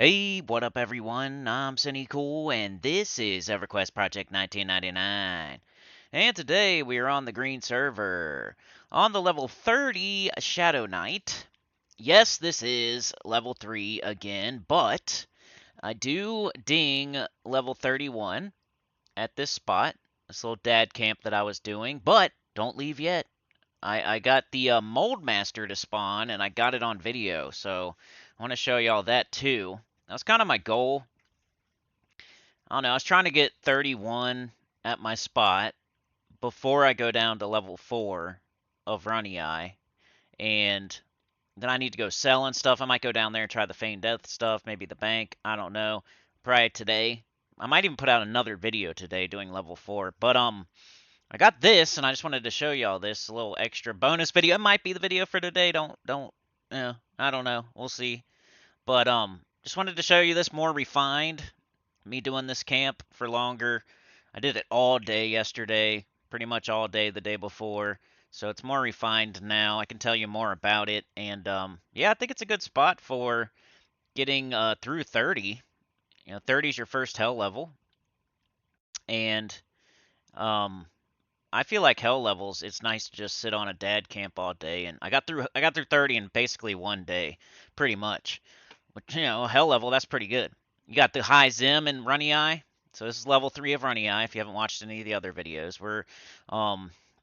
Hey, what up everyone? I'm Sinnycool and this is EverQuest P99. And today we are on the green server. On the level 30 Shadow Knight. Yes, this is level 3 again, but I do ding level 31 at this spot. This little dad camp that I was doing, but don't leave yet. I got the Moldmaster to spawn, and I got it on video, so I want to show y'all that too. That was kind of my goal. I don't know, I was trying to get 31 at my spot before I go down to level 4 of Runnyeye, and then I need to go sell and stuff. I might go down there and try the Feigned Death stuff, maybe the bank, I don't know. Probably today. I might even put out another video today doing level 4, but I got this, and I just wanted to show y'all this a little extra bonus video. It might be the video for today. Yeah, I don't know. We'll see. But just wanted to show you this more refined. Me doing this camp for longer. I did it all day yesterday, pretty much all day the day before. So it's more refined now. I can tell you more about it, and yeah, I think it's a good spot for getting through 30. 30 is your first hell level, and um, I feel like hell levels, it's nice to just sit on a dad camp all day, and I got through 30 in basically one day, pretty much. But hell level, that's pretty good. You got the high Zim and Runnyeye. So this is level 3 of Runnyeye if you haven't watched any of the other videos. We're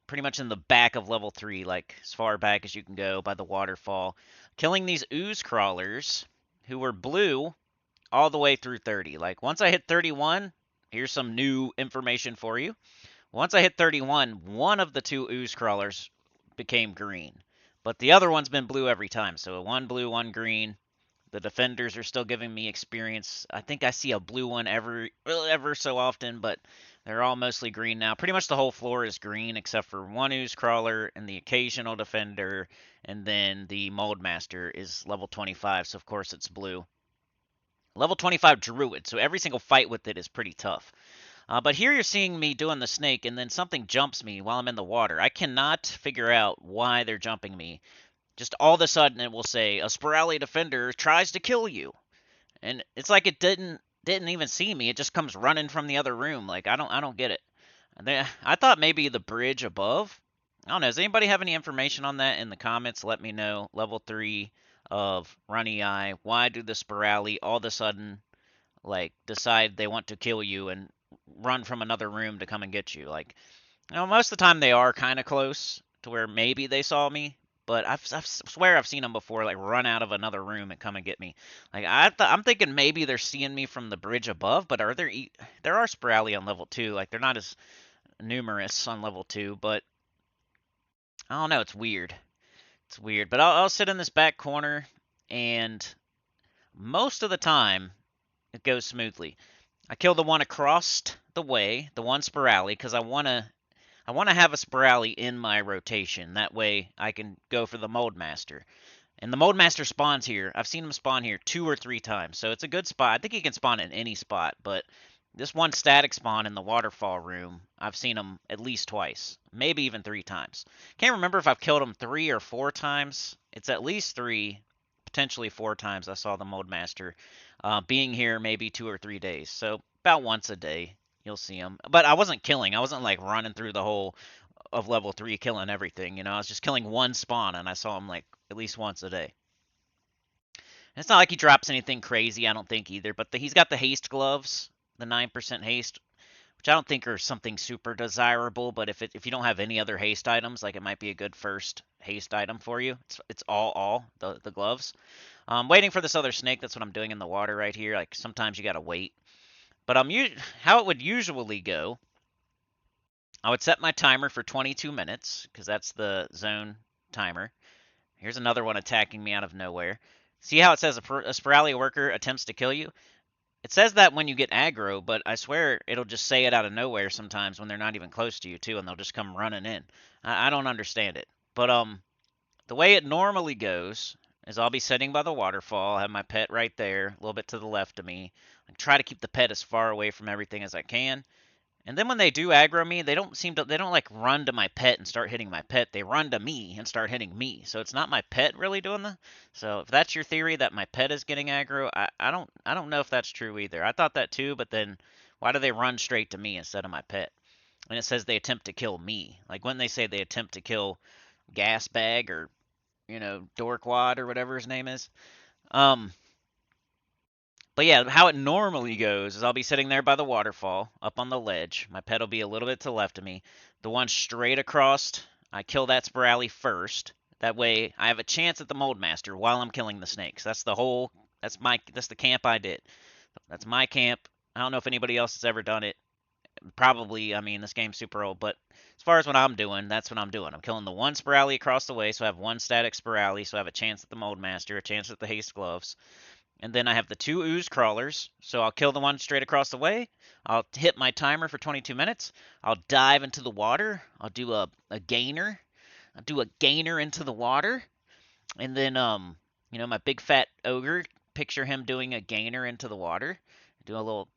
pretty much in the back of level 3, like as far back as you can go by the waterfall. Killing these ooze crawlers who were blue all the way through 30. Like once I hit 31, here's some new information for you. Once I hit 31, one of the two ooze crawlers became green, but the other one's been blue every time. So one blue, one green. The defenders are still giving me experience. I think I see a blue one ever so often, but they're all mostly green now. Pretty much the whole floor is green except for one ooze crawler and the occasional defender, and then the Moldmaster is level 25, so of course it's blue. Level 25 Druid, so every single fight with it is pretty tough. But here you're seeing me doing the snake, and then something jumps me while I'm in the water. I cannot figure out why they're jumping me. Just all of a sudden it will say, a Sporali defender tries to kill you. And it's like it didn't even see me. It just comes running from the other room. Like I don't get it. I thought maybe the bridge above. I don't know. Does anybody have any information on that in the comments? Let me know. Level 3 of Runnyeye. Why do the Sporali all of a sudden like decide they want to kill you and run from another room to come and get you? Like, most of the time they are kind of close to where maybe they saw me, but I swear I've seen them before, like run out of another room and come and get me. Like I'm thinking maybe they're seeing me from the bridge above, but there are Sporali on level 2. Like they're not as numerous on level 2, but I don't know. It's weird. It's weird. But I'll sit in this back corner, and most of the time it goes smoothly. I kill the one across the way, the one Sporali, because I want to have a Sporali in my rotation. That way I can go for the Moldmaster. And the Moldmaster spawns here. I've seen him spawn here 2 or 3 times. So it's a good spot. I think he can spawn in any spot. But this one static spawn in the waterfall room, I've seen him at least twice. Maybe even 3 times. Can't remember if I've killed him 3 or 4 times. It's at least 3, potentially 4 times I saw the Moldmaster being here maybe 2 or 3 days. So about once a day you'll see him. But I wasn't killing. I wasn't like running through the whole of level 3 killing everything. I was just killing one spawn, and I saw him like at least once a day. And it's not like he drops anything crazy, I don't think either. But he's got the haste gloves, the 9% haste, which I don't think are something super desirable. But if you don't have any other haste items, like it might be a good first haste item for you. It's all the gloves. I'm waiting for this other snake. That's what I'm doing in the water right here. Like sometimes you gotta wait. But how it would usually go, I would set my timer for 22 minutes, because that's the zone timer. Here's another one attacking me out of nowhere. See how it says a Sporali worker attempts to kill you? It says that when you get aggro, but I swear it'll just say it out of nowhere sometimes when they're not even close to you, too, and they'll just come running in. I don't understand it. But the way it normally goes is I'll be sitting by the waterfall, I have my pet right there, a little bit to the left of me. I try to keep the pet as far away from everything as I can. And then when they do aggro me, they don't like run to my pet and start hitting my pet. They run to me and start hitting me. So it's not my pet really doing the. So if that's your theory that my pet is getting aggro, I don't know if that's true either. I thought that too, but then why do they run straight to me instead of my pet? And it says they attempt to kill me. Like when they say they attempt to kill Gas Bag or Dorkwad or whatever his name is. But yeah, how it normally goes is I'll be sitting there by the waterfall, up on the ledge. My pet will be a little bit to the left of me. The one straight across, I kill that Sporali first. That way, I have a chance at the Moldmaster while I'm killing the snakes. That's the camp I did. That's my camp. I don't know if anybody else has ever done it. Probably, I mean, this game's super old, but as far as what I'm doing, that's what I'm doing. I'm killing the one Sporali across the way, so I have one static Sporali, so I have a chance at the Moldmaster, a chance at the Haste Gloves. And then I have the two ooze crawlers, so I'll kill the one straight across the way. I'll hit my timer for 22 minutes. I'll dive into the water. I'll do a gainer. I'll do a gainer into the water. And then, my big fat ogre, picture him doing a gainer into the water. Do a little,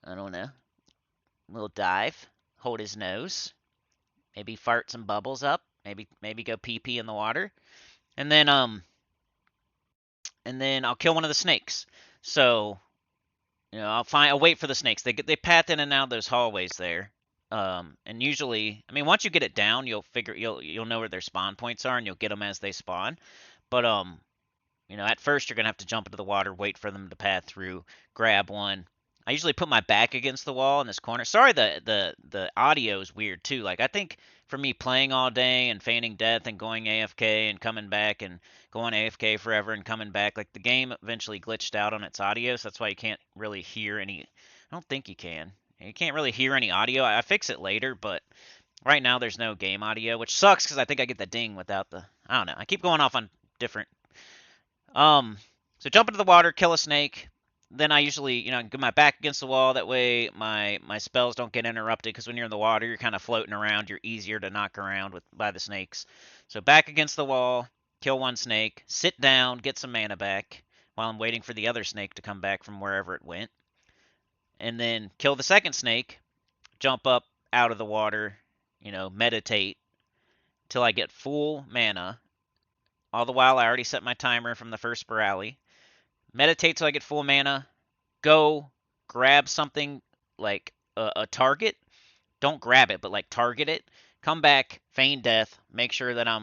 I don't know, little dive. Hold his nose. Maybe fart some bubbles up. Maybe go pee pee in the water. And then I'll kill one of the snakes. So, I'll wait for the snakes. They path in and out of those hallways there. And usually, I mean, once you get it down, you'll know where their spawn points are, and you'll get them as they spawn. But at first you're gonna have to jump into the water, wait for them to path through, grab one. I usually put my back against the wall in this corner. Sorry, the audio is weird too. Like I think for me playing all day and feigning death and going AFK and coming back and going AFK forever and coming back, like the game eventually glitched out on its audio, so that's why you can't really hear any. I don't think you can. You can't really hear any audio. I fix it later, but right now there's no game audio, which sucks because I think I get the ding without the. I don't know. I keep going off on different. So jump into the water, kill a snake. Then I usually, get my back against the wall. That way my spells don't get interrupted because when you're in the water, you're kind of floating around. You're easier to knock around by the snakes. So back against the wall, kill one snake, sit down, get some mana back while I'm waiting for the other snake to come back from wherever it went. And then kill the second snake, jump up out of the water, meditate till I get full mana. All the while, I already set my timer from the first Sporali. Meditate till I get full mana. Go grab something like a target. Don't grab it, but like target it. Come back, feign death. Make sure that I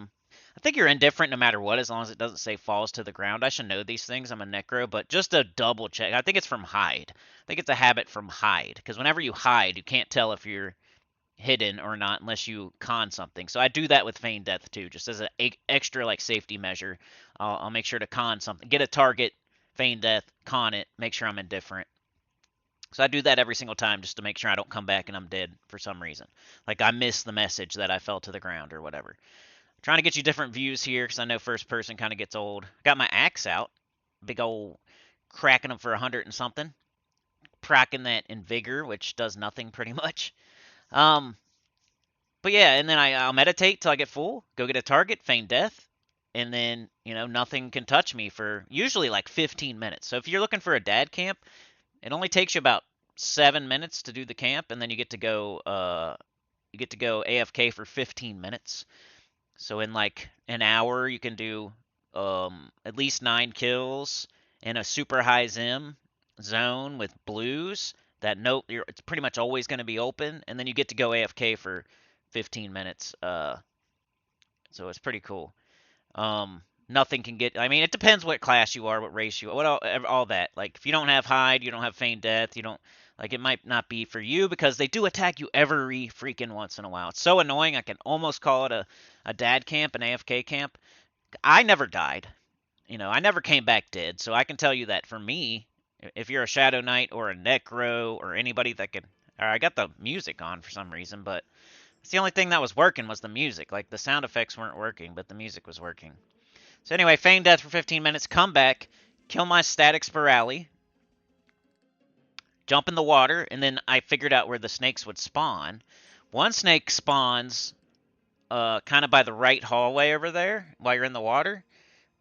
think you're indifferent no matter what, as long as it doesn't say falls to the ground. I should know these things. I'm a necro, but just to double check. I think it's from hide. I think it's a habit from hide, because whenever you hide, you can't tell if you're hidden or not unless you con something. So I do that with feign death too, just as an extra like safety measure. I'll make sure to con something, get a target, feign death, con it, make sure I'm indifferent. So I do that every single time just to make sure I don't come back and I'm dead for some reason. Like I missed the message that I fell to the ground or whatever. I'm trying to get you different views here because I know first person kind of gets old. Got my axe out, big old cracking them for 100 and something. Cracking that in vigor, which does nothing pretty much. But yeah, and then I'll meditate till I get full, go get a target, feign death, and then, nothing can touch me for usually like 15 minutes. So if you're looking for a dad camp, it only takes you about 7 minutes to do the camp, and then you get to go AFK for 15 minutes. So in like an hour, you can do at least 9 kills in a super high Zim zone with blues. It's pretty much always going to be open, and then you get to go AFK for 15 minutes. So it's pretty cool. Nothing can get. I mean, it depends what class you are, what race you are, all that. Like if you don't have hide, you don't have feign death, you don't like it might not be for you because they do attack you every freaking once in a while. It's so annoying. I can almost call it a dad camp, an AFK camp. I never died. I never came back dead. So I can tell you that for me, if you're a Shadow Knight or a Necro or anybody that could. I got the music on for some reason, but it's the only thing that was working was the music. Like the sound effects weren't working, but the music was working. So anyway, feign death for 15 minutes, come back, kill my static Sporali, jump in the water, and then I figured out where the snakes would spawn. One snake spawns kind of by the right hallway over there while you're in the water,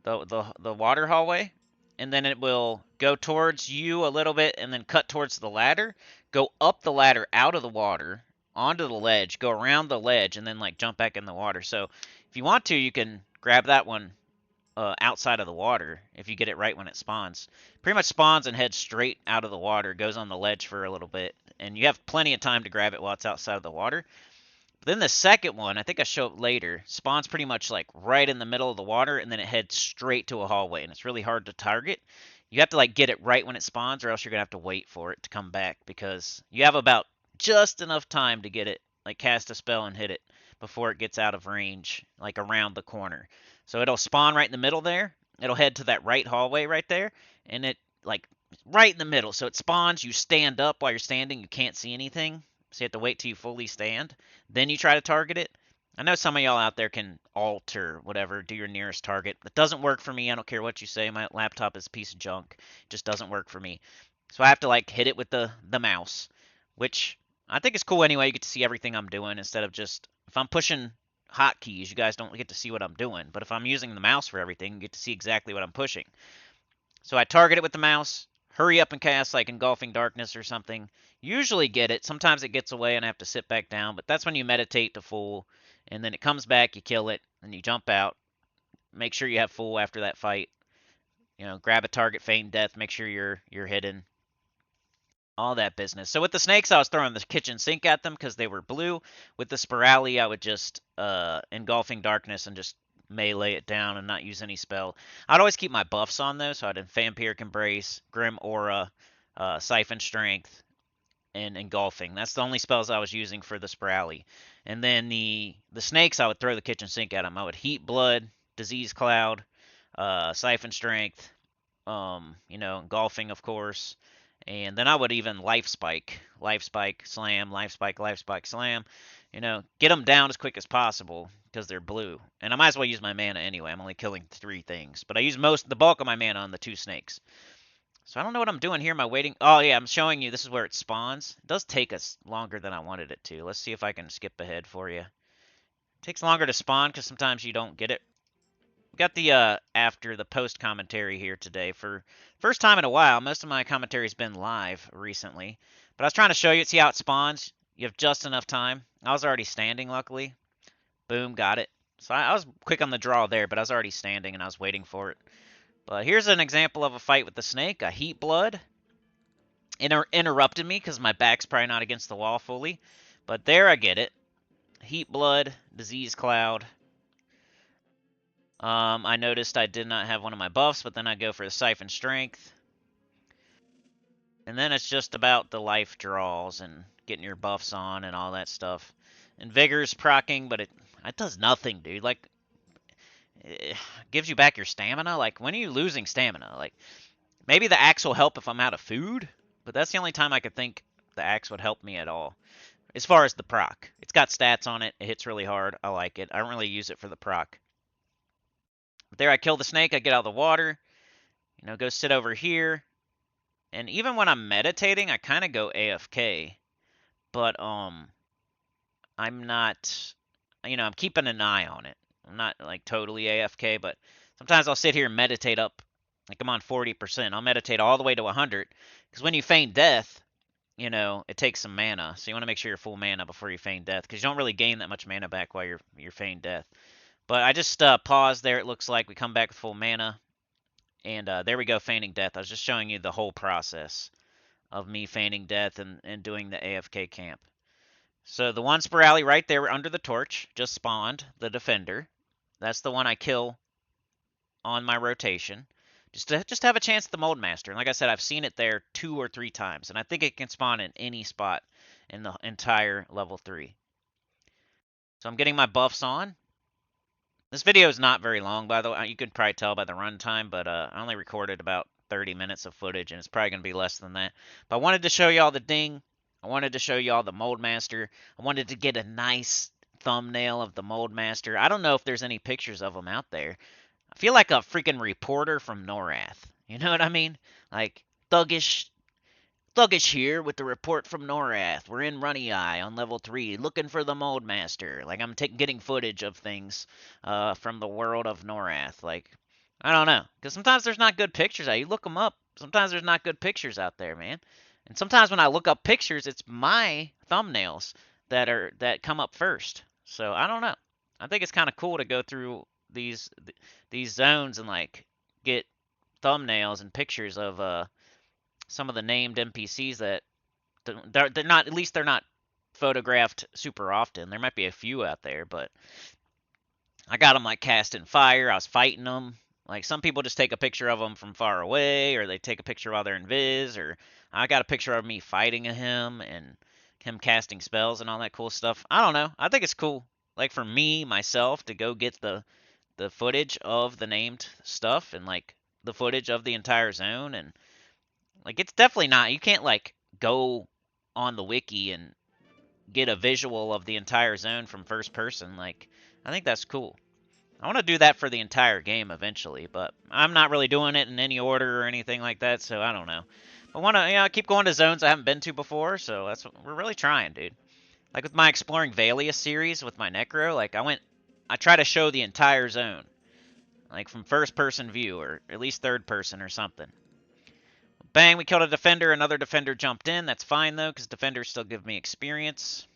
the water hallway, and then it will go towards you a little bit and then cut towards the ladder, go up the ladder out of the water, onto the ledge, go around the ledge, and then like jump back in the water. So if you want to, you can grab that one outside of the water if you get it right when it spawns. Pretty much spawns and heads straight out of the water, goes on the ledge for a little bit, and you have plenty of time to grab it while it's outside of the water. But then the second one, I think I show up later, spawns pretty much like right in the middle of the water, and then it heads straight to a hallway, and it's really hard to target. You have to like get it right when it spawns, or else you're gonna have to wait for it to come back, because you have about just enough time to get it, like cast a spell and hit it before it gets out of range, like around the corner. So it'll spawn right in the middle there. It'll head to that right hallway right there, and it like right in the middle. So it spawns, you stand up while you're standing, you can't see anything. So you have to wait till you fully stand. Then you try to target it. I know some of y'all out there can alter whatever, do your nearest target. It doesn't work for me. I don't care what you say. My laptop is a piece of junk. It just doesn't work for me. So I have to like hit it with the mouse, which I think is cool anyway. You get to see everything I'm doing instead of just, if I'm pushing hotkeys, you guys don't get to see what I'm doing. But if I'm using the mouse for everything, you get to see exactly what I'm pushing. So I target it with the mouse, hurry up and cast like Engulfing Darkness or something. Usually get it. Sometimes it gets away and I have to sit back down, but that's when you meditate to full, and then it comes back, you kill it, and you jump out. Make sure you have full after that fight. You know, grab a target, feign death, make sure you're hidden. All that business. So with the snakes, I was throwing the kitchen sink at them because they were blue. With the Sporali, I would just Engulfing Darkness and just melee it down and not use any spell. I'd always keep my buffs on though, so I'd Vampiric Embrace, Grim Aura, Siphon Strength, and Engulfing. That's the only spells I was using for the Sporali. And then the snakes, I would throw the kitchen sink at them. I would Heat Blood, Disease Cloud, Siphon Strength, Engulfing, of course. And then I would even Life Spike, Slam, Life Spike, Slam. Get them down as quick as possible because they're blue. And I might as well use my mana anyway. I'm only killing 3 things. But I use the bulk of my mana on the 2 snakes. So I don't know what I'm doing here. Am I waiting? Oh, yeah, I'm showing you. This is where it spawns. It does take us longer than I wanted it to. Let's see if I can skip ahead for you. It takes longer to spawn because sometimes you don't get it. We got the after the post commentary here today for first time in a while. Most of my commentary's been live recently. But I was trying to show you, see how it spawns. You have just enough time. I was already standing, luckily. Boom, got it. So I was quick on the draw there, but I was already standing and I was waiting for it. But here's an example of a fight with the snake. A Heat Blood. Interrupted me because my back's probably not against the wall fully. But there I get it. Heat Blood, Disease Cloud. I noticed I did not have one of my buffs, but then I go for the Siphon Strength. And then it's just about the life draws and getting your buffs on and all that stuff. And Vigor's proccing, but it does nothing, dude. Like, it gives you back your stamina. Like, when are you losing stamina? Like, maybe the axe will help if I'm out of food, but that's the only time I could think the axe would help me at all. As far as the proc. It's got stats on it. It hits really hard. I like it. I don't really use it for the proc. But there I kill the snake. I get out of the water. Go sit over here. And even when I'm meditating, I kind of go AFK. But, I'm not, I'm keeping an eye on it. I'm not, like, totally AFK, but sometimes I'll sit here and meditate up. Like, I'm on 40%. I'll meditate all the way to 100. Because when you feign death, it takes some mana. So you want to make sure you're full mana before you feign death. Because you don't really gain that much mana back while you're feign death. But I just paused there, it looks like. We come back with full mana. And there we go, feigning death. I was just showing you the whole process of me feigning death and doing the AFK camp. So the one Sporali right there under the torch just spawned, the defender. That's the one I kill on my rotation. Just have a chance at the Moldmaster. And like I said, I've seen it there 2 or 3 times. And I think it can spawn in any spot in the entire level 3. So I'm getting my buffs on. This video is not very long, by the way. You can probably tell by the runtime, but I only recorded about 30 minutes of footage, and it's probably going to be less than that. But I wanted to show y'all the ding. I wanted to show y'all the Moldmaster. I wanted to get a nice thumbnail of the Moldmaster. I don't know if there's any pictures of him out there. I feel like a freaking reporter from Norrath. You know what I mean? Like, thuggish here with the report from Norrath. We're in Runnyeye on level 3, looking for the Moldmaster. Like, I'm getting footage of things from the world of Norrath. Like, I don't know. Because sometimes there's not good pictures out. You look them up. Sometimes there's not good pictures out there, man. And sometimes when I look up pictures, it's my thumbnails that come up first. So I don't know. I think it's kind of cool to go through these zones and like get thumbnails and pictures of some of the named NPCs that they're not, at least they're not photographed super often. There might be a few out there, but I got them like casting fire. I was fighting them. Like some people just take a picture of them from far away, or they take a picture while they're in Viz, or I got a picture of me fighting him and him casting spells and all that cool stuff. I don't know. I think it's cool. Like for me myself to go get the footage of the named stuff and like the footage of the entire zone, and like it's definitely not, you can't like go on the wiki and get a visual of the entire zone from first person. Like I think that's cool. I want to do that for the entire game eventually, but I'm not really doing it in any order or anything like that, so I don't know. I want to, keep going to zones I haven't been to before, so that's what we're really trying, dude. Like with my Exploring Valia series with my Necro, like I try to show the entire zone, like from first person view or at least third person or something. Bang, we killed a defender, another defender jumped in. That's fine though, because defenders still give me experience.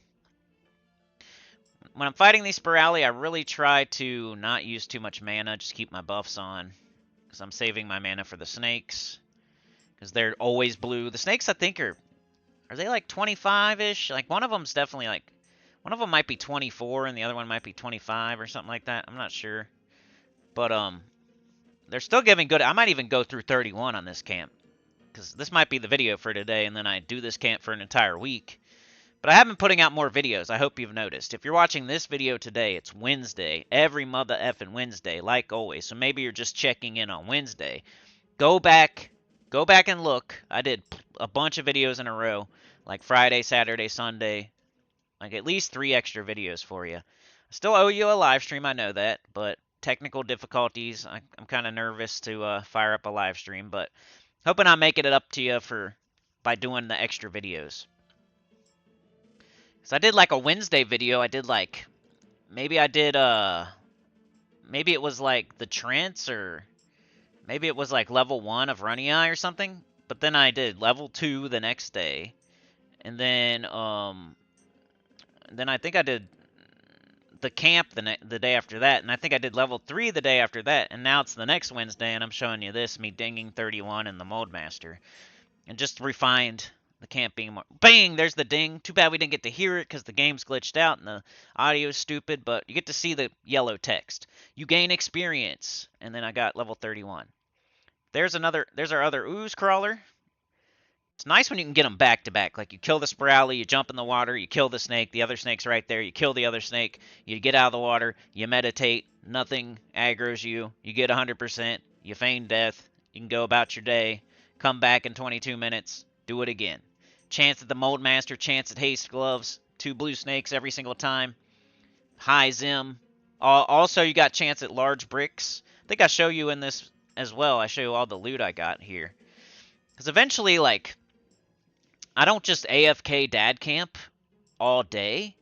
When I'm fighting these Sporali, I really try to not use too much mana, just keep my buffs on. Because I'm saving my mana for the snakes. Because they're always blue. The snakes, I think, are they like 25-ish? Like, one of them's definitely like, one of them might be 24 and the other one might be 25 or something like that. I'm not sure. But, they're still giving good. I might even go through 31 on this camp. Because this might be the video for today, and then I do this camp for an entire week. But I have been putting out more videos, I hope you've noticed. If you're watching this video today, it's Wednesday. Every mother effing Wednesday, like always. So maybe you're just checking in on Wednesday. Go back and look. I did a bunch of videos in a row, like Friday, Saturday, Sunday. Like at least 3 extra videos for you. I still owe you a live stream, I know that, but technical difficulties. I'm kind of nervous to fire up a live stream, but hoping I'm making it up to you by doing the extra videos. So I did like a Wednesday video. I did like, maybe maybe it was like the Trance, or maybe it was like level 1 of Runnyeye or something. But then I did level 2 the next day. And then I think I did the camp the day after that. And I think I did level 3 the day after that. And now it's the next Wednesday and I'm showing you this, me dinging 31 in the Moldmaster. And just refined the camp being more. Bang! There's the ding. Too bad we didn't get to hear it because the game's glitched out and the audio is stupid, but you get to see the yellow text. You gain experience. And then I got level 31. There's our other ooze crawler. It's nice when you can get them back to back. Like you kill the Sporali, you jump in the water, you kill the snake, the other snake's right there, you kill the other snake, you get out of the water, you meditate, nothing aggroes you, you get 100%, you feign death, you can go about your day, come back in 22 minutes, do it again. Chance at the Moldmaster, chance at haste gloves, 2 blue snakes every single time, high zim. Also, you got chance at large bricks. I think I show you in this as well. I show you all the loot I got here. Because eventually, like, I don't just AFK dad camp all day.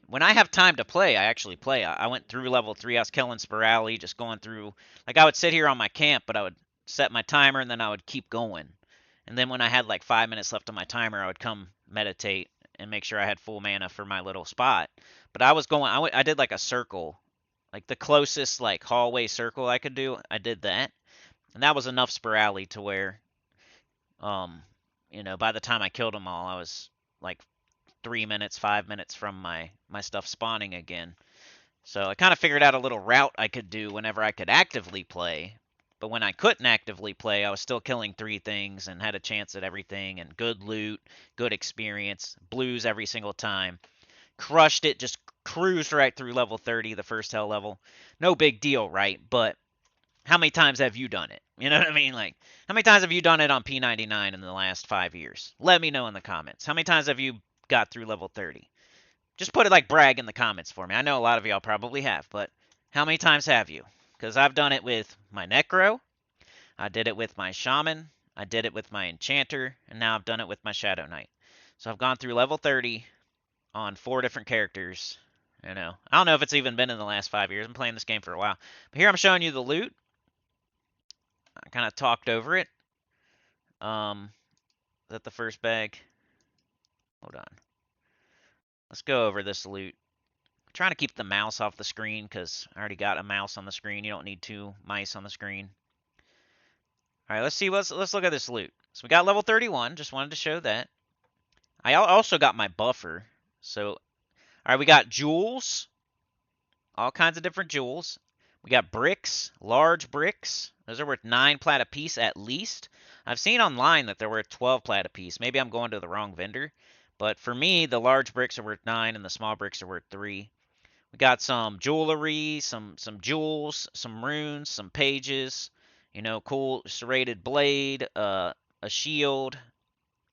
When I have time to play, I actually play. I went through level 3. I was killing Sporali, just going through. Like, I would sit here on my camp, but I would set my timer, and then I would keep going. And then when I had, like, 5 minutes left on my timer, I would come meditate and make sure I had full mana for my little spot. But I was going, I did, like, a circle. Like, the closest, like, hallway circle I could do, I did that. And that was enough Sporali to where, by the time I killed them all, I was like 3 minutes, 5 minutes from my stuff spawning again. So I kind of figured out a little route I could do whenever I could actively play. But when I couldn't actively play, I was still killing 3 things and had a chance at everything and good loot, good experience, blues every single time. Crushed it, just cruised right through level 30, the first hell level. No big deal, right? But how many times have you done it? You know what I mean? Like, how many times have you done it on P99 in the last 5 years? Let me know in the comments. How many times have you got through level 30? Just put it like brag in the comments for me. I know a lot of y'all probably have, but how many times have you? Because I've done it with my Necro, I did it with my Shaman, I did it with my Enchanter, and now I've done it with my Shadow Knight. So I've gone through level 30 on 4 different characters. I don't know if it's even been in the last 5 years. I'm playing this game for a while. But here I'm showing you the loot. I kind of talked over it. Is that the first bag? Hold on. let's go over this loot. I'm trying to keep the mouse off the screen because I already got a mouse on the screen. You don't need two mice on the screen. All right, let's see. Let's look at this loot. So we got level 31. Just wanted to show that. I also got my buffer. So, all right, we got jewels, all kinds of different jewels. We got bricks, large bricks. Those are worth 9 plat apiece at least. I've seen online that they're worth 12 plat apiece. Maybe I'm going to the wrong vendor. But for me, the large bricks are worth 9 and the small bricks are worth 3. We got some jewelry, some jewels, some runes, some pages, you know, cool serrated blade, a shield,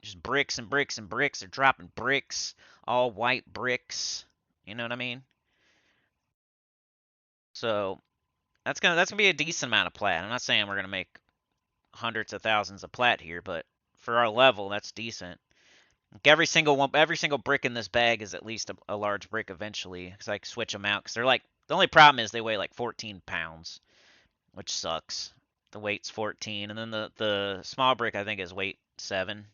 just bricks and bricks and bricks. They're dropping bricks, all white bricks. You know what I mean? So that's gonna be a decent amount of plat. I'm not saying we're gonna make hundreds of thousands of plat here, but for our level, that's decent. Like every single brick in this bag is at least a large brick eventually, because I can switch them out. Because they're like, the only problem is they weigh like 14 pounds, which sucks. The weight's 14, and then the small brick I think is weight 7.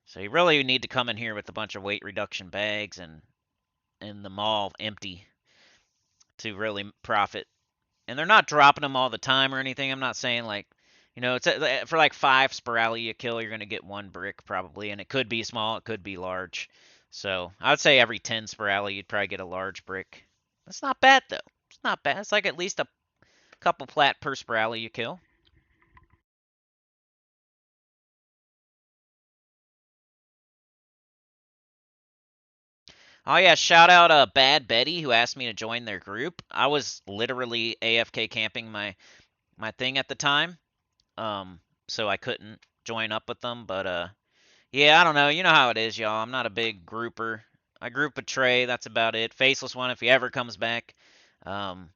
So you really need to come in here with a bunch of weight reduction bags and them all empty to really profit. And they're not dropping them all the time or anything. I'm not saying like, you know, it's for like 5 Sporali you kill, you're gonna get 1 brick probably, and it could be small, it could be large. So I would say every 10 Sporali you'd probably get a large brick. That's not bad though. It's not bad. It's like at least a couple plat per Sporali you kill. Oh yeah, shout out Bad Betty who asked me to join their group. I was literally AFK camping my thing at the time, so I couldn't join up with them. But yeah, I don't know. You know how it is, y'all. I'm not a big grouper. I group with Trey. That's about it. Faceless One, if he ever comes back, um,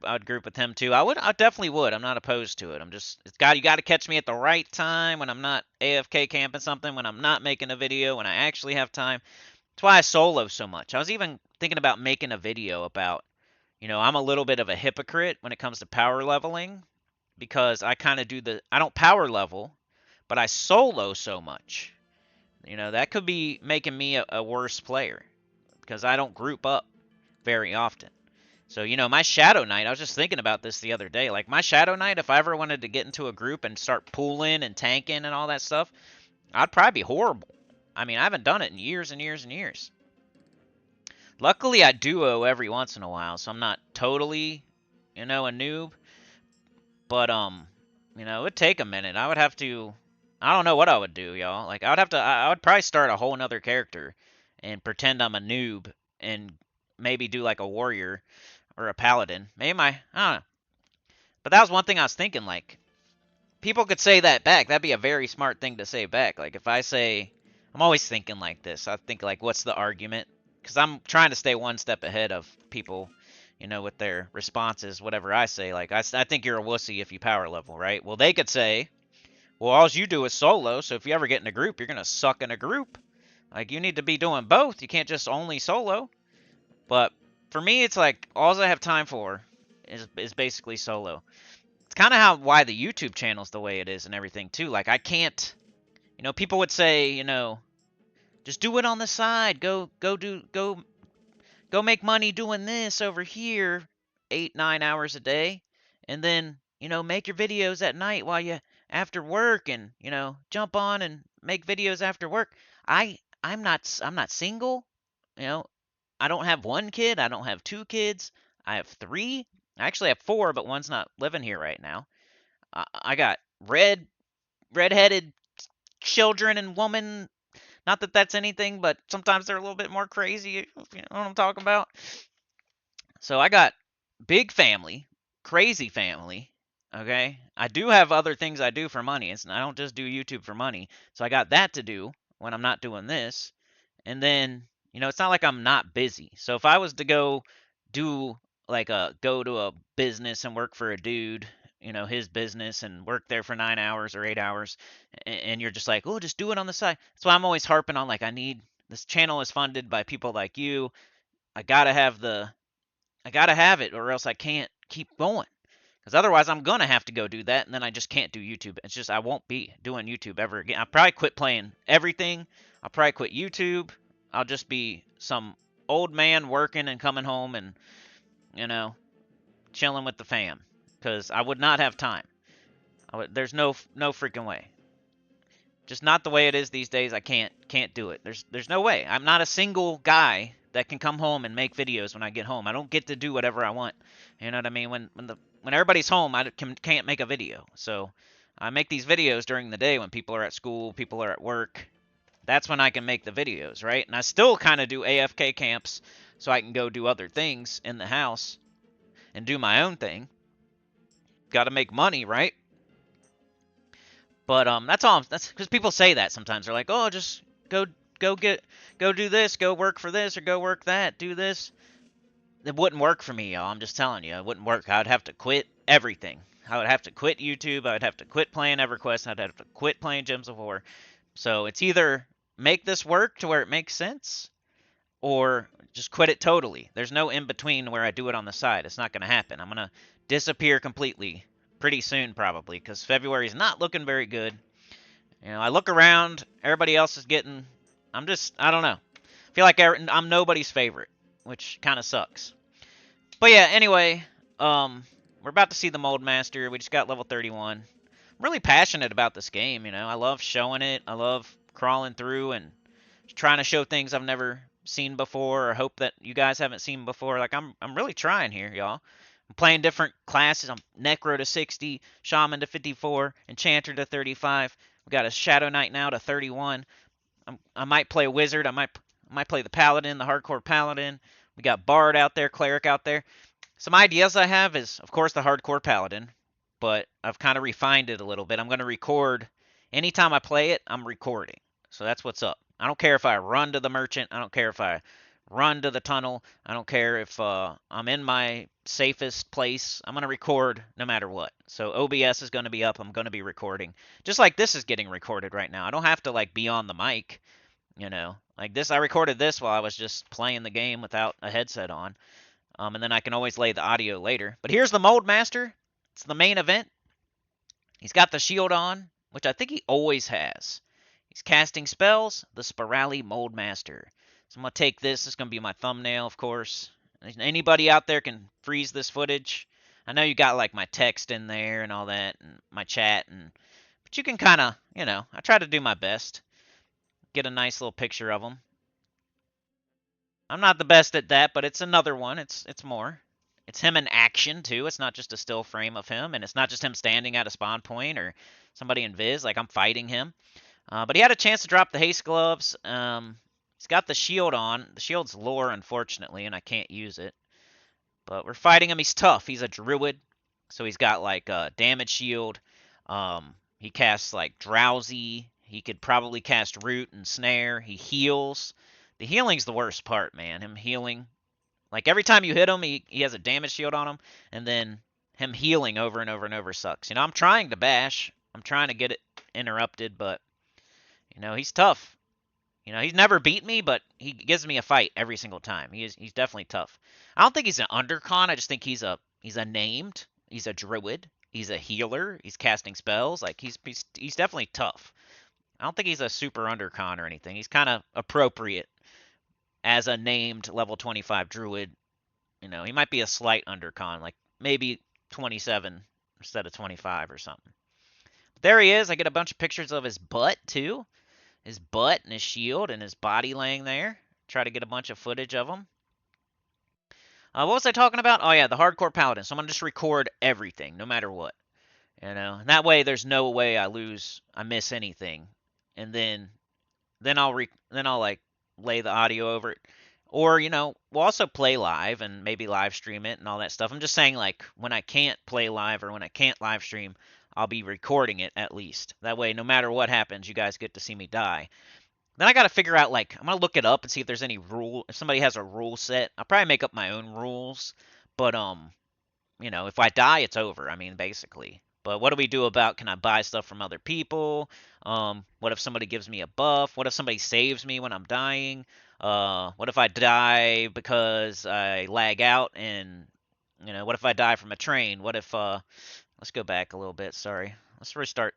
I'd group with him too. I definitely would. I'm not opposed to it. I'm just, you got to catch me at the right time when I'm not AFK camping something, when I'm not making a video, when I actually have time. That's why I solo so much. I was even thinking about making a video about, you know, I'm a little bit of a hypocrite when it comes to power leveling because I kind of I don't power level, but I solo so much. You know, that could be making me a worse player because I don't group up very often. So, you know, my Shadow Knight, I was just thinking about this the other day. Like, my Shadow Knight, if I ever wanted to get into a group and start pooling and tanking and all that stuff, I'd probably be horrible. I mean, I haven't done it in years and years and years. Luckily, I duo every once in a while, so I'm not totally, you know, a noob. But, you know, it would take a minute. I would have to, I don't know what I would do, y'all. Like, I would probably start a whole nother character and pretend I'm a noob and maybe do like a warrior or a paladin. I don't know. But that was one thing I was thinking, like, people could say that back. That'd be a very smart thing to say back. Like, if I say, I'm always thinking like this. I think, like, what's the argument? Because I'm trying to stay one step ahead of people, you know, with their responses, whatever I say. Like, I think you're a wussy if you power level, right? Well, they could say, well, all you do is solo, so if you ever get in a group, you're going to suck in a group. Like, you need to be doing both. You can't just only solo. But for me, it's like, all I have time for is basically solo. It's kind of why the YouTube channel's the way it is and everything, too. Like, I can't, you know, people would say, you know, just do it on the side. Go make money doing this over here 8-9 hours a day, and then, you know, make your videos at night while you after work, and, you know, jump on and make videos after work. I'm not single, you know. I don't have one kid, I don't have two kids, I have three. I actually have four, but one's not living here right now. I got redheaded children and woman. Not that that's anything, but sometimes they're a little bit more crazy, if you know what I'm talking about. So I got big family, crazy family. Okay, I do have other things I do for money. I don't just do YouTube for money. So I got that to do when I'm not doing this. And then, you know, it's not like I'm not busy. So if I was to do go to a business and work for a dude, you know, his business and work there for 9 hours or 8 hours, and you're just like, oh, just do it on the side. That's why I'm always harping on, like, this channel is funded by people like you. I gotta have it, or else I can't keep going. Because otherwise, I'm gonna have to go do that, and then I just can't do YouTube. It's just I won't be doing YouTube ever again. I'll probably quit playing everything. I'll probably quit YouTube. I'll just be some old man working and coming home and, you know, chilling with the fam. Because I would not have time. There's no freaking way. Just not the way it is these days. I can't do it. There's no way. I'm not a single guy that can come home and make videos when I get home. I don't get to do whatever I want. You know what I mean? When everybody's home, I can't make a video. So I make these videos during the day when people are at school, people are at work. That's when I can make the videos, right? And I still kind of do AFK camps so I can go do other things in the house and do my own thing. Got to make money, right? But that's all. That's because people say that sometimes. They're like, "Oh, just go go do this, go work for this, or go work that, do this." It wouldn't work for me, y'all. I'm just telling you, it wouldn't work. I'd have to quit everything. I would have to quit YouTube. I would have to quit playing EverQuest. I'd have to quit playing Gems of War. So it's either make this work to where it makes sense, or just quit it totally. There's no in between where I do it on the side. It's not going to happen. I'm going to disappear completely pretty soon, probably, because February is not looking very good. You know, I look around, everybody else is getting. I don't know. I feel like I'm nobody's favorite, which kind of sucks. But yeah, anyway, we're about to see the Mold Master. We just got level 31. I'm really passionate about this game, you know. I love showing it. I love crawling through and trying to show things I've never seen before or hope that you guys haven't seen before. Like I'm really trying here, y'all. I'm playing different classes. I'm Necro to 60, Shaman to 54, Enchanter to 35. We got a Shadow Knight now to 31. I might play a Wizard. I might play the Paladin, the Hardcore Paladin. We got Bard out there, Cleric out there. Some ideas I have is, of course, the Hardcore Paladin, but I've kind of refined it a little bit. I'm going to record. Anytime I play it, I'm recording. So that's what's up. I don't care if I run to the merchant. I don't care if I run to the tunnel. I don't care if I'm in my safest place. I'm going to record no matter what. So OBS is going to be up. I'm going to be recording. Just like this is getting recorded right now. I don't have to like be on the mic, you know. Like this, I recorded this while I was just playing the game without a headset on. And then I can always lay the audio later. But here's the Mold Master. It's the main event. He's got the shield on, which I think he always has. He's casting spells, the Sporali Mold Master. So I'm going to take this. This is going to be my thumbnail, of course. Anybody out there can freeze this footage. I know you got like my text in there and all that, and my chat, but you can kind of, you know, I try to do my best. Get a nice little picture of him. I'm not the best at that, but it's another one. It's more. It's him in action too. It's not just a still frame of him, and it's not just him standing at a spawn point or somebody in Viz like I'm fighting him. But he had a chance to drop the haste gloves. He's got the shield on. The shield's lore, unfortunately, and I can't use it. But we're fighting him. He's tough. He's a druid, so he's got like a damage shield. He casts like drowsy. He could probably cast root and snare. He heals. The healing's the worst part, man. Him healing. Like every time you hit him, he has a damage shield on him, and then him healing over and over and over sucks. You know, I'm trying to bash. I'm trying to get it interrupted, but you know, he's tough. You know, he's never beat me, but he gives me a fight every single time. He's definitely tough. I don't think he's an undercon. I just think he's a named. He's a druid. He's a healer. He's casting spells. Like he's definitely tough. I don't think he's a super undercon or anything. He's kind of appropriate as a named level 25 druid. You know, he might be a slight undercon, like maybe 27 instead of 25 or something. But there he is. I get a bunch of pictures of his butt too. His butt and his shield and his body laying there. Try to get a bunch of footage of him. What was I talking about? Oh yeah, the hardcore paladin. So I'm gonna just record everything, no matter what. You know, and that way there's no way I miss anything, and then I'll like lay the audio over it, or you know, we'll also play live and maybe live stream it and all that stuff. I'm just saying like when I can't play live or when I can't live stream, I'll be recording it at least. That way, no matter what happens, you guys get to see me die. Then I got to figure out, like, I'm going to look it up and see if there's any rule. If somebody has a rule set, I'll probably make up my own rules. But, you know, if I die, it's over. I mean, basically. But what do we do about, can I buy stuff from other people? What if somebody gives me a buff? What if somebody saves me when I'm dying? What if I die because I lag out and, you know, what if I die from a train? What if, let's go back a little bit. Sorry. Let's restart.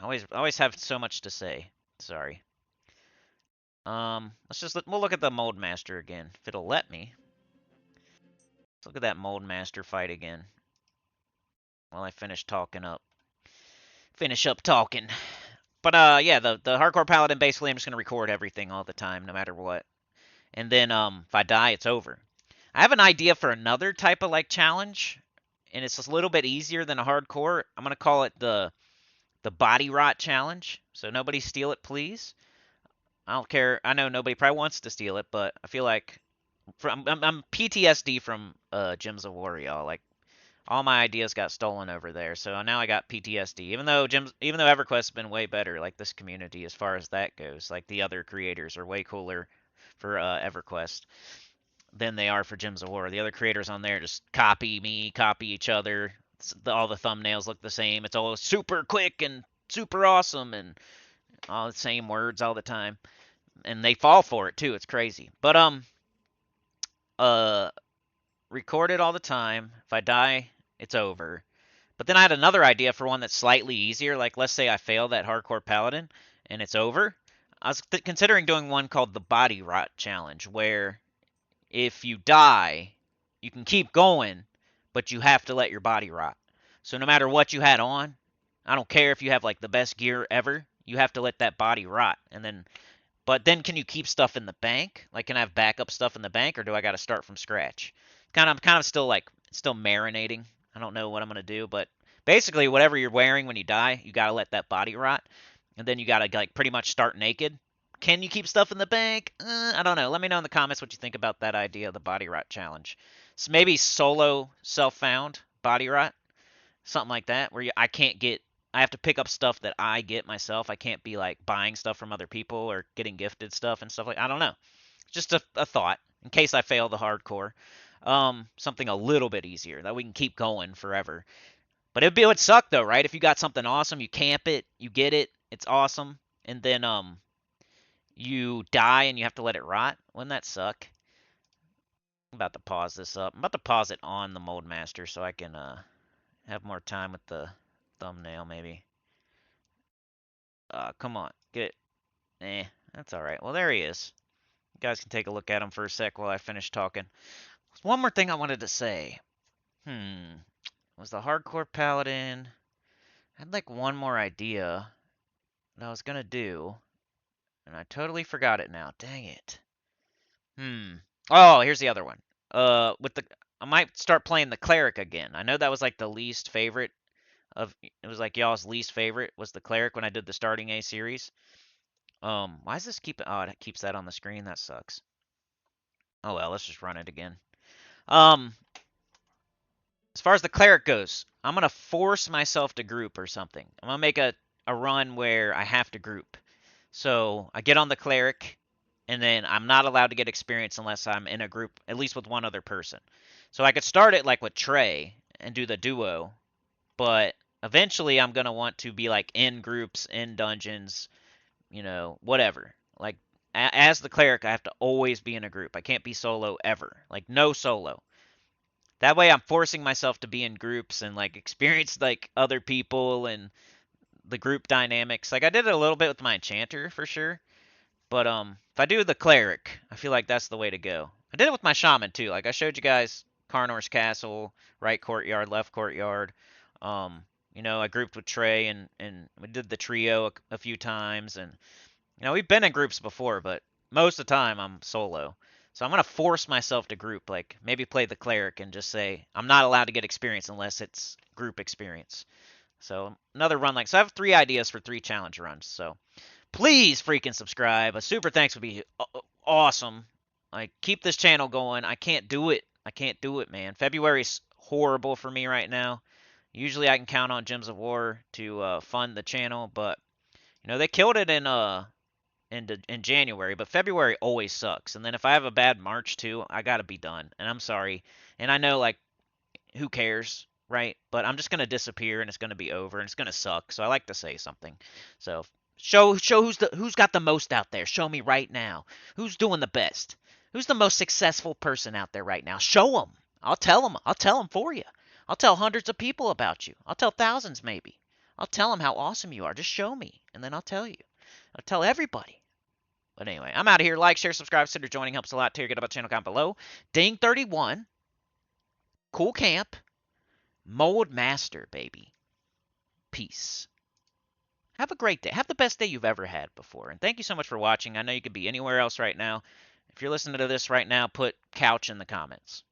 I always have so much to say. Sorry. we'll look at the Moldmaster again, if it'll let me. Let's look at that Moldmaster fight again. While I finish up talking. But yeah, the hardcore paladin, basically I'm just gonna record everything all the time, no matter what. And then if I die, it's over. I have an idea for another type of like challenge, and it's a little bit easier than a hardcore. I'm gonna call it the body rot challenge. So nobody steal it, please. I don't care. I know nobody probably wants to steal it, but I feel like I'm PTSD from Gyms of War, y'all. Like all my ideas got stolen over there, so now I got PTSD. Even though EverQuest's been way better, like this community as far as that goes, like the other creators are way cooler for EverQuest than they are for Gyms of War. The other creators on there just copy me, copy each other. All the thumbnails look the same. It's all super quick and super awesome and all the same words all the time. And they fall for it too. It's crazy. But uh record it all the time. If I die, it's over. But then I had another idea for one that's slightly easier. Like let's say I fail that hardcore paladin and it's over. I was considering doing one called the body rot challenge, where if you die, you can keep going, but you have to let your body rot. So no matter what you had on, I don't care if you have like the best gear ever, you have to let that body rot. But then can you keep stuff in the bank? Like can I have backup stuff in the bank, or do I got to start from scratch? I'm kind of still marinating. I don't know what I'm gonna do, but basically whatever you're wearing when you die, you gotta let that body rot, and then you gotta like pretty much start naked. Can you keep stuff in the bank? I don't know. Let me know in the comments what you think about that idea, the body rot challenge. So maybe solo self-found body rot, something like that, where I have to pick up stuff that I get myself. I can't be like buying stuff from other people or getting gifted stuff and stuff like. I don't know. Just a thought in case I fail the hardcore. Something a little bit easier that we can keep going forever. But it would suck though, right? If you got something awesome, you camp it, you get it, it's awesome, and then you die and you have to let it rot. Wouldn't that suck? I'm about to pause this up. I'm about to pause it on the Moldmaster so I can have more time with the thumbnail maybe. Come on, get it. That's all right. Well, there he is. You guys can take a look at him for a sec while I finish talking. There's one more thing I wanted to say. Was the hardcore paladin? I had like one more idea that I was gonna do, and I totally forgot it now. Dang it. Oh, here's the other one. I might start playing the cleric again. I know that was like the least favorite it was like y'all's least favorite was the cleric when I did the starting A series. Why is this it keeps that on the screen? That sucks. Oh well, let's just run it again. As far as the cleric goes, I'm gonna force myself to group or something. I'm gonna make a run where I have to group. So I get on the cleric, and then I'm not allowed to get experience unless I'm in a group, at least with one other person. So I could start it like with Trey and do the duo, but eventually I'm gonna want to be like in groups, in dungeons, whatever. Like as the cleric, I have to always be in a group. I can't be solo ever. Like no solo. That way I'm forcing myself to be in groups and like experience like other people and the group dynamics. Like I did it a little bit with my enchanter for sure. But if I do the cleric, I feel like that's the way to go. I did it with my shaman too. Like I showed you guys Karnor's castle, right courtyard, left courtyard. I grouped with Trey and we did the trio a few times, and we've been in groups before, but most of the time I'm solo. So I'm gonna force myself to group, like maybe play the cleric and just say I'm not allowed to get experience unless it's group experience. So another run so I have 3 ideas for 3 challenge runs. So please freaking subscribe. A super thanks would be awesome. Like keep this channel going. I can't do it. I can't do it, man. February's horrible for me right now. Usually I can count on Gems of War to fund the channel, but they killed it in January, but February always sucks. And then if I have a bad March too, I gotta be done. And I'm sorry. And I know like who cares, right? But I'm just gonna disappear and it's gonna be over and it's gonna suck. So I like to say something. So show who's got the most out there. Show me right now. Who's doing the best? Who's the most successful person out there right now? Show them. I'll tell them. I'll tell them for you. I'll tell hundreds of people about you. I'll tell thousands maybe. I'll tell them how awesome you are. Just show me, and then I'll tell you. I'll tell everybody. But anyway, I'm out of here. Like, share, subscribe, consider joining. Helps a lot. Tell your good about the channel, comment below. Ding31. Cool Camp. Moldmaster, baby. Peace. Have a great day. Have the best day you've ever had before. And thank you so much for watching. I know you could be anywhere else right now. If you're listening to this right now, put couch in the comments.